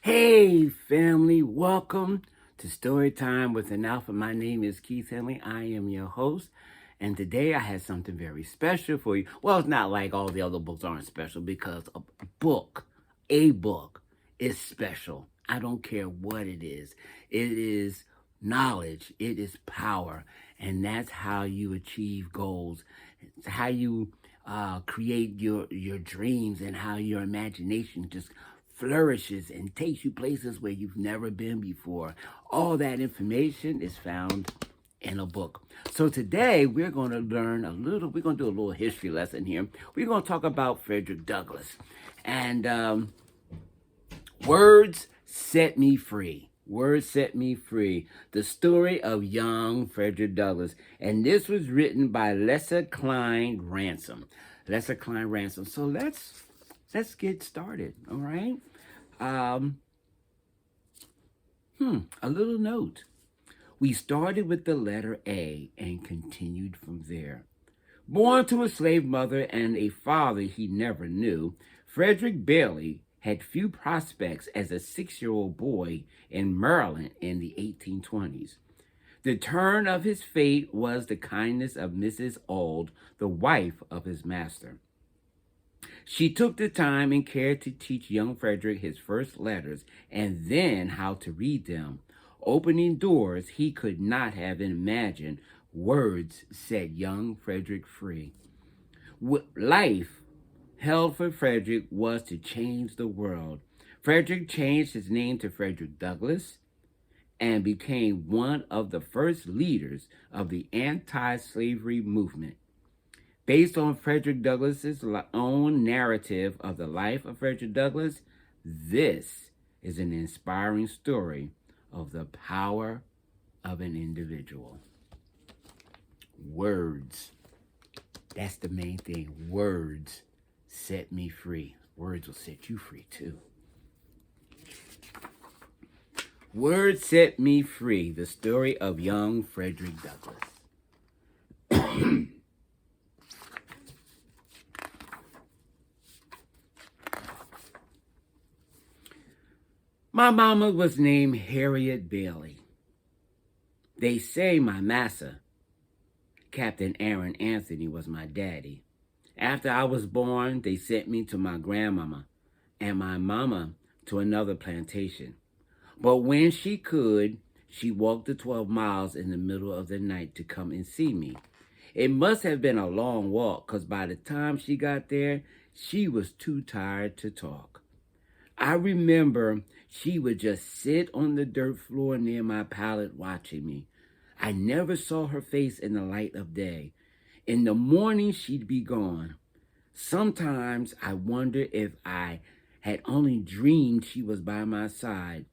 Hey, family, welcome to Story Time with an Alpha. My name is Keith Henley. I am your host, and today I have something very special for you. Well, it's not like all the other books aren't special because a book is special. I don't care what it is. It is knowledge, it is power, and that's how you achieve goals. It's how you create your dreams and how your imagination just flourishes and takes you places where you've never been before. All that information is found in a book. So today we're going to we're going to do a little history lesson here. We're going to talk about Frederick Douglass. And words set me free. Words set me free. The story of young Frederick Douglass. And this was written by Lester Cline Ransom. Lester Cline Ransom. So let's get started, all right? Um, a little note. We started with the letter A and continued from there. Born to a slave mother and a father he never knew, Frederick Bailey had few prospects as a 6-year-old boy in Maryland in the 1820s. The turn of his fate was the kindness of Mrs. Auld, the wife of his master. She took the time and care to teach young Frederick his first letters and then how to read them, opening doors he could not have imagined. Words set young Frederick free. Life held for Frederick was to change the world. Frederick changed his name to Frederick Douglass and became one of the first leaders of the anti-slavery movement. Based on Frederick Douglass's own narrative of the life of Frederick Douglass, this is an inspiring story of the power of an individual. Words. That's the main thing. Words set me free. Words will set you free too. Words set me free. The story of young Frederick Douglass. My mama was named Harriet Bailey. They say my massa, Captain Aaron Anthony, was my daddy. After I was born, they sent me to my grandmama and my mama to another plantation. But when she could, she walked the 12 miles in the middle of the night to come and see me. It must have been a long walk, because by the time she got there, she was too tired to talk. I remember she would just sit on the dirt floor near my pallet watching me. I never saw her face in the light of day. In the morning, she'd be gone. Sometimes I wonder if I had only dreamed she was by my side,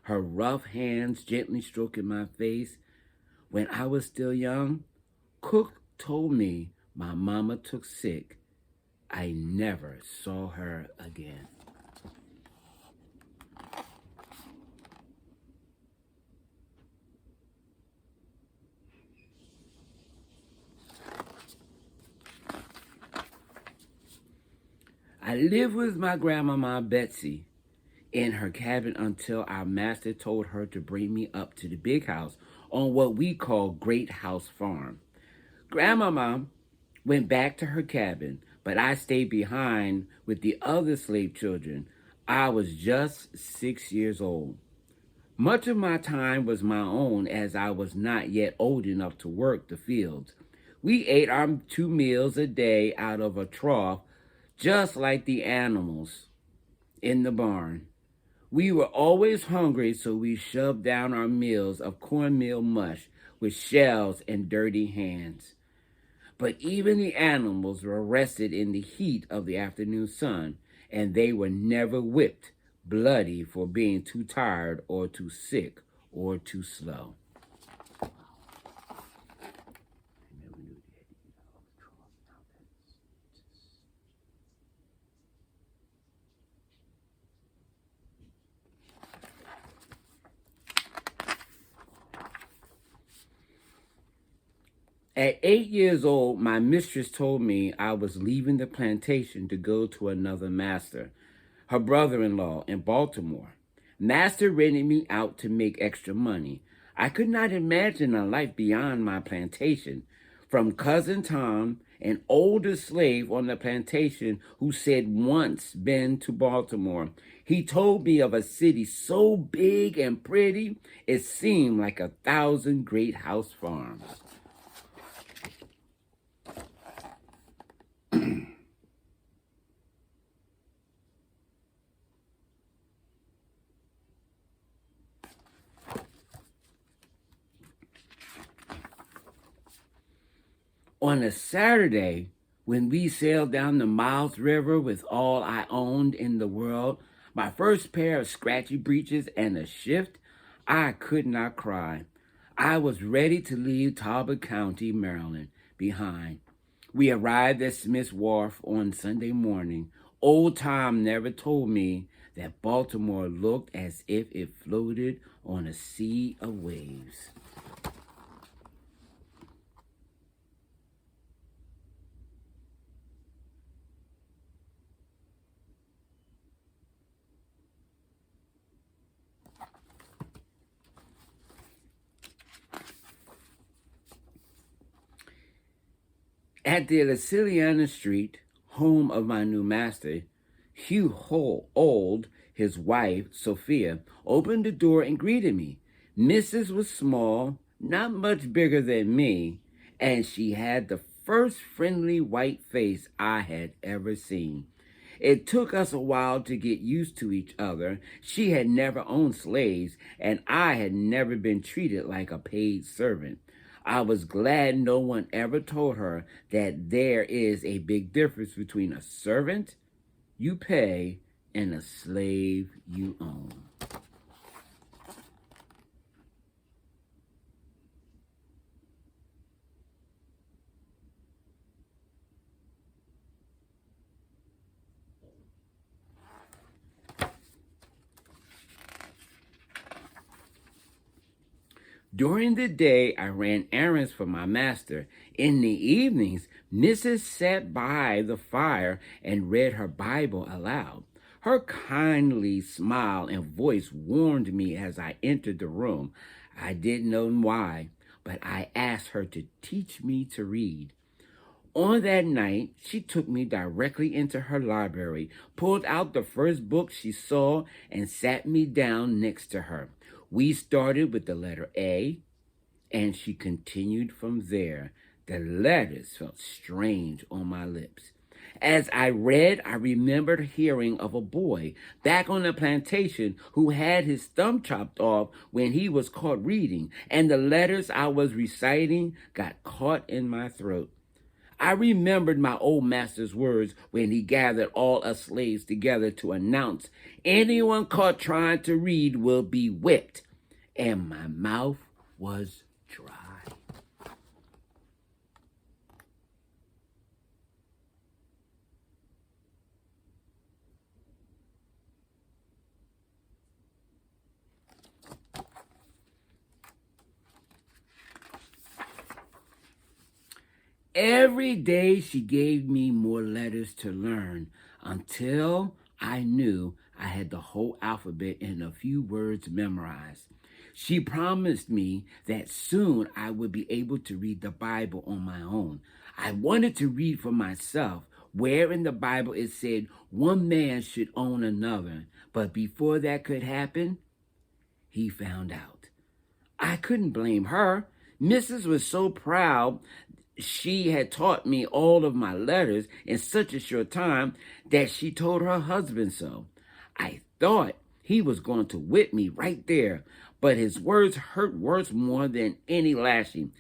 her rough hands gently stroking my face. When I was still young, Cook told me my mama took sick. I never saw her again. I lived with my grandmama Betsy in her cabin until our master told her to bring me up to the big house on what we call Great House Farm. Grandmama went back to her cabin, but I stayed behind with the other slave children. I was just 6 years old. Much of my time was my own as I was not yet old enough to work the fields. We ate our 2 meals a day out of a trough, just like the animals in the barn. We were always hungry, so we shoved down our meals of cornmeal mush with shells and dirty hands. But even the animals were rested in the heat of the afternoon sun, and they were never whipped bloody for being too tired or too sick or too slow. At 8 years old, my mistress told me I was leaving the plantation to go to another master, her brother-in-law in Baltimore. Master rented me out to make extra money. I could not imagine a life beyond my plantation. From Cousin Tom, an older slave on the plantation who said once been to Baltimore, he told me of a city so big and pretty it seemed like 1,000 great house farms. On a Saturday, when we sailed down the Miles River with all I owned in the world, my first pair of scratchy breeches and a shift, I could not cry. I was ready to leave Talbot County, Maryland, behind. We arrived at Smith's Wharf on Sunday morning. Old Tom never told me that Baltimore looked as if it floated on a sea of waves. At the Luciliana Street, home of my new master, Hugh Old, his wife, Sophia, opened the door and greeted me. Mrs. was small, not much bigger than me, and she had the first friendly white face I had ever seen. It took us a while to get used to each other. She had never owned slaves, and I had never been treated like a paid servant. I was glad no one ever told her that there is a big difference between a servant you pay and a slave you own. During the day, I ran errands for my master. In the evenings, Mrs. sat by the fire and read her Bible aloud. Her kindly smile and voice warned me as I entered the room. I didn't know why, but I asked her to teach me to read. On that night, she took me directly into her library, pulled out the first book she saw, and sat me down next to her. We started with the letter A, and she continued from there. The letters felt strange on my lips. As I read, I remembered hearing of a boy back on the plantation who had his thumb chopped off when he was caught reading, and the letters I was reciting got caught in my throat. I remembered my old master's words when he gathered all us slaves together to announce, anyone caught trying to read will be whipped. And my mouth was dry. Every day she gave me more letters to learn until I knew I had the whole alphabet and a few words memorized. She promised me that soon I would be able to read the Bible on my own. I wanted to read for myself where in the Bible it said one man should own another, but before that could happen, he found out. I couldn't blame her. Mrs. was so proud she had taught me all of my letters in such a short time that she told her husband so. I thought he was going to whip me right there, but his words hurt worse more than any lashing.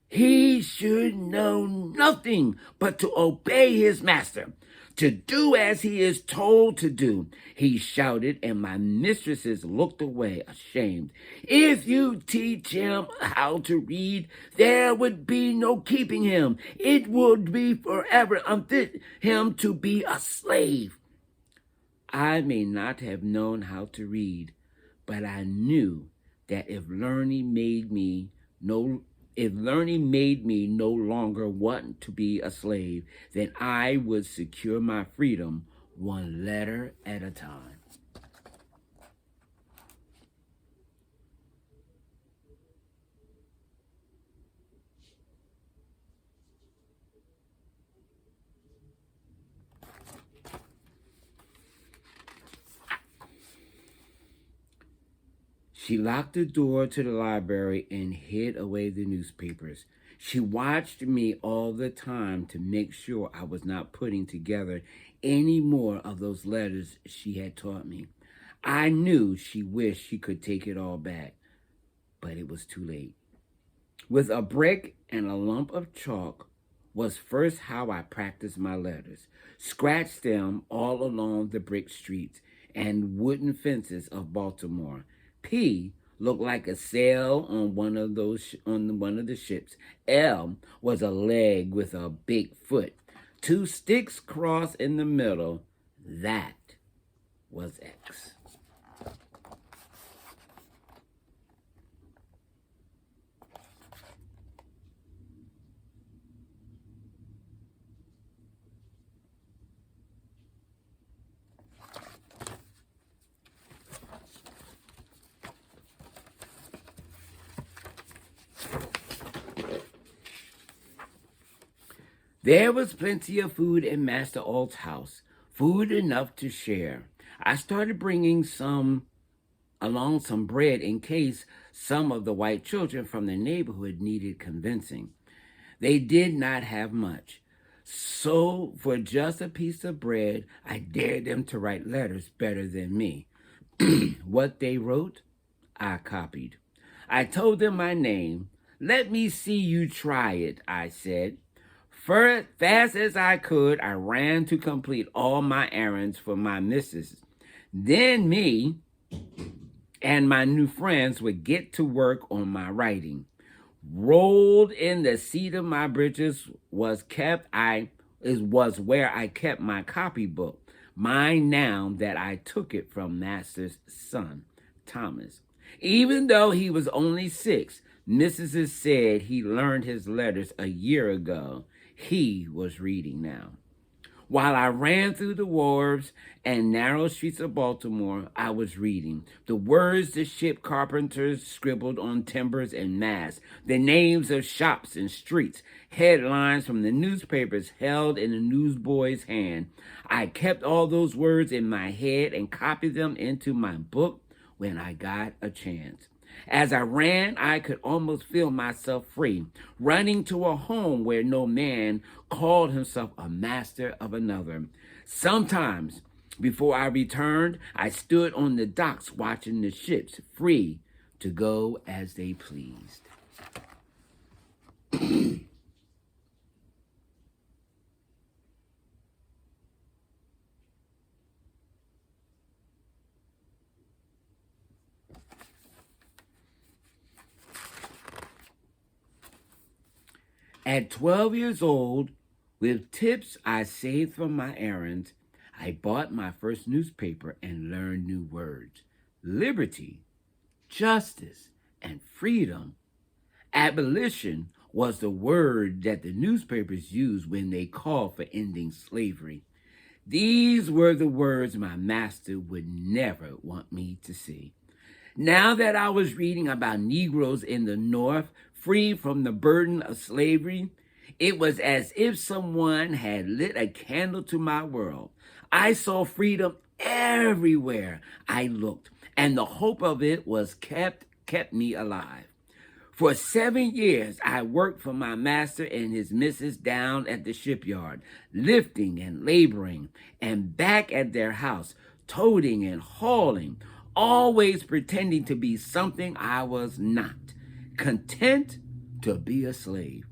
He should know nothing but to obey his master, to do as he is told to do, he shouted, and my mistresses looked away ashamed. If you teach him how to read, there would be no keeping him. It would be forever unfit him to be a slave. I may not have known how to read, but I knew that if learning made me no longer want to be a slave, then I would secure my freedom one letter at a time. She locked the door to the library and hid away the newspapers. She watched me all the time to make sure I was not putting together any more of those letters she had taught me. I knew she wished she could take it all back, but it was too late. With a brick and a lump of chalk was first how I practiced my letters. Scratched them all along the brick streets and wooden fences of Baltimore. P looked like a sail on one of the ships. L was a leg with a big foot. Two sticks crossed in the middle. That was X. There was plenty of food in Master Alt's house, food enough to share. I started bringing some bread in case some of the white children from the neighborhood needed convincing. They did not have much. So, for just a piece of bread, I dared them to write letters better than me. What they wrote, I copied. I told them my name. Let me see you try it, I said. Fast as I could, I ran to complete all my errands for my missus. Then me and my new friends would get to work on my writing. Rolled in the seat of my breeches was where I kept my copybook. Mine now that I took it from Master's son, Thomas. Even though he was only 6, Mrs. said he learned his letters a year ago. He was reading now. While I ran through the wharves and narrow streets of Baltimore, I was reading the words the ship carpenters scribbled on timbers and masts, the names of shops and streets, headlines from the newspapers held in a newsboy's hand. I kept all those words in my head and copied them into my book when I got a chance. As I ran, I could almost feel myself free, running to a home where no man called himself a master of another. Sometimes, before I returned, I stood on the docks watching the ships, free to go as they pleased. At 12 years old, with tips I saved from my errands, I bought my first newspaper and learned new words. Liberty, justice, and freedom. Abolition was the word that the newspapers used when they called for ending slavery. These were the words my master would never want me to see. Now that I was reading about Negroes in the North, free from the burden of slavery, it was as if someone had lit a candle to my world. I saw freedom everywhere I looked, and the hope of it was kept me alive. For 7 years, I worked for my master and his missus down at the shipyard, lifting and laboring, and back at their house, toting and hauling, always pretending to be something I was not, content to be a slave.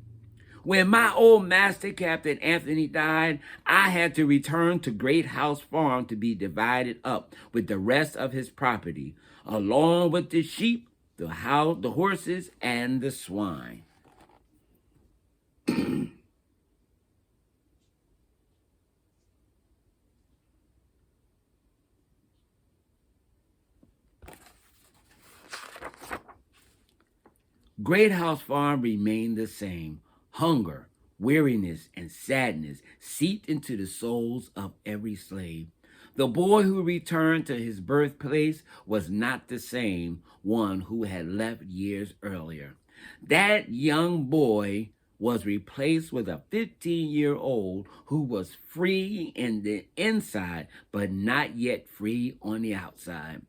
When my old master, Captain Anthony, died, I had to return to Great House Farm to be divided up with the rest of his property, along with the sheep, the horses, and the swine. Great House Farm remained the same. Hunger, weariness, and sadness seeped into the souls of every slave. The boy who returned to his birthplace was not the same one who had left years earlier. That young boy was replaced with a 15-year-old who was free in the inside, but not yet free on the outside.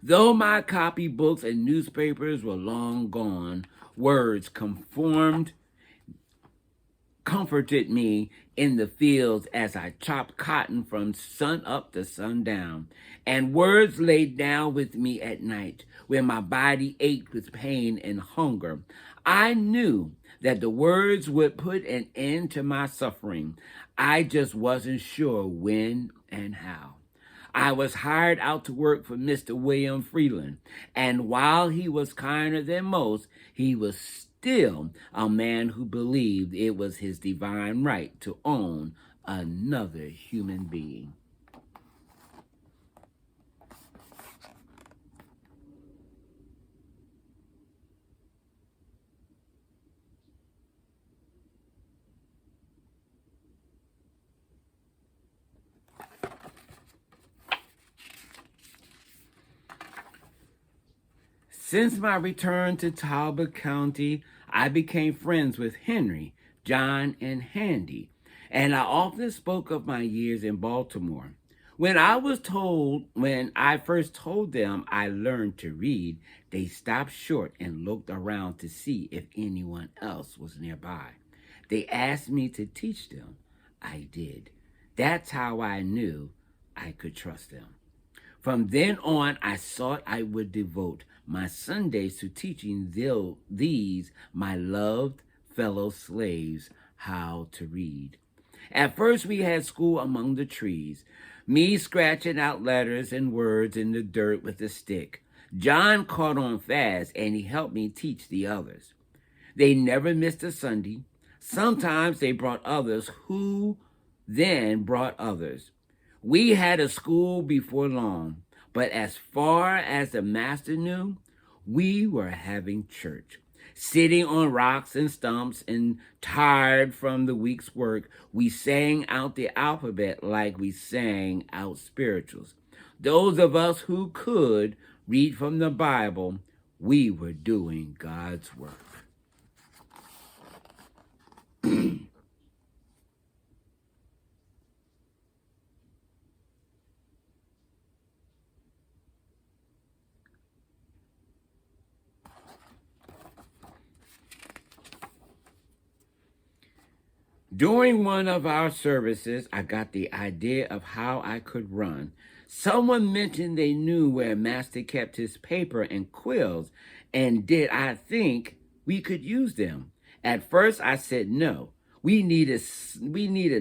Though my copybooks and newspapers were long gone, words comforted me in the fields as I chopped cotton from sun up to sundown, and words laid down with me at night when my body ached with pain and hunger. I knew that the words would put an end to my suffering. I just wasn't sure when and how. I was hired out to work for Mr. William Freeland, and while he was kinder than most, he was still a man who believed it was his divine right to own another human being. Since my return to Talbot County, I became friends with Henry, John, and Handy, and I often spoke of my years in Baltimore. When I first told them I learned to read, they stopped short and looked around to see if anyone else was nearby. They asked me to teach them. I did. That's how I knew I could trust them. From then on, I thought I would devote my Sundays to teaching these, my loved fellow slaves, how to read. At first, we had school among the trees, me scratching out letters and words in the dirt with a stick. John caught on fast, and he helped me teach the others. They never missed a Sunday. Sometimes they brought others who then brought others. We had a school before long, but as far as the master knew, we were having church. Sitting on rocks and stumps and tired from the week's work, we sang out the alphabet like we sang out spirituals. Those of us who could read from the Bible, we were doing God's work. During one of our services, I got the idea of how I could run. Someone mentioned they knew where Master kept his paper and quills, and did I think we could use them? At first, I said no. We needed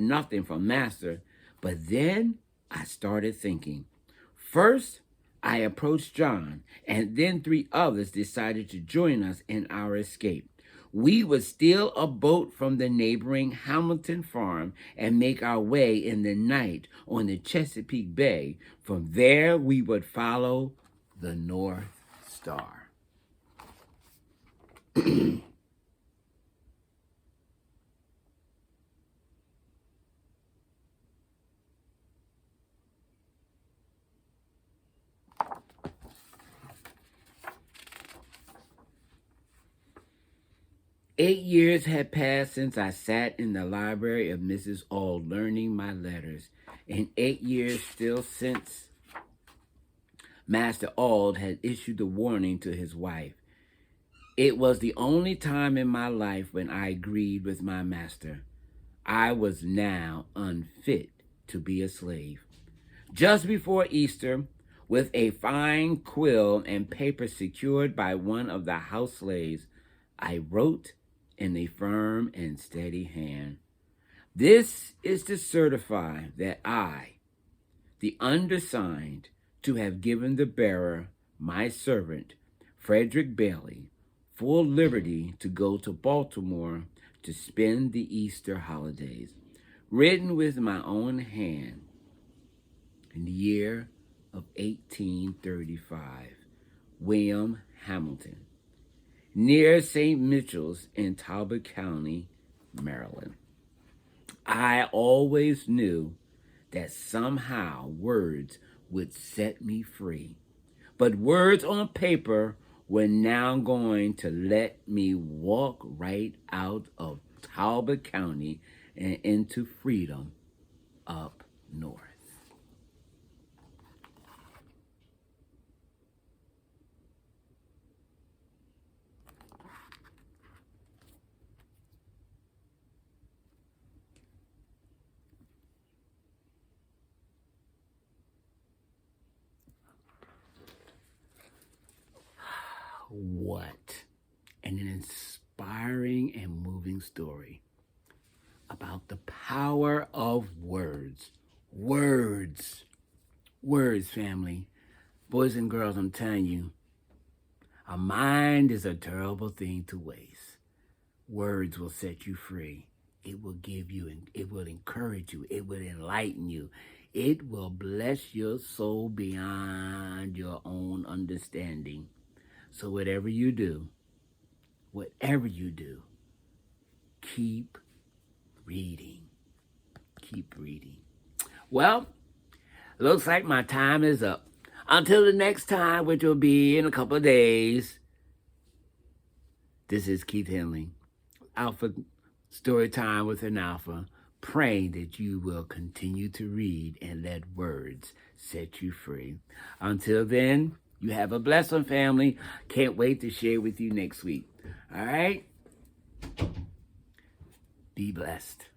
nothing from Master, but then I started thinking. First, I approached John, and then three others decided to join us in our escape. We would steal a boat from the neighboring Hamilton farm and make our way in the night on the Chesapeake Bay. From there, we would follow the North Star. 8 years had passed since I sat in the library of Mrs. Auld learning my letters, and 8 years still since Master Auld had issued the warning to his wife. It was the only time in my life when I agreed with my master. I was now unfit to be a slave. Just before Easter, with a fine quill and paper secured by one of the house slaves, I wrote in a firm and steady hand, "This is to certify that I, the undersigned, to have given the bearer, my servant, Frederick Bailey, full liberty to go to Baltimore to spend the Easter holidays. Written with my own hand in the year of 1835, William Hamilton, near St. Mitchell's in Talbot County, Maryland." I always knew that somehow words would set me free, but words on paper were now going to let me walk right out of Talbot County and into freedom up north. What? An inspiring and moving story about the power of words. Words. Words, family. Boys and girls, I'm telling you, a mind is a terrible thing to waste. Words will set you free. It will give you, it will encourage you, it will enlighten you. It will bless your soul beyond your own understanding. So whatever you do, keep reading. Keep reading. Well, looks like my time is up. Until the next time, which will be in a couple of days, this is Keith Henley, Alpha Story Time with an Alpha, praying that you will continue to read and let words set you free. Until then, you have a blessed one, family. Can't wait to share with you next week. All right? Be blessed.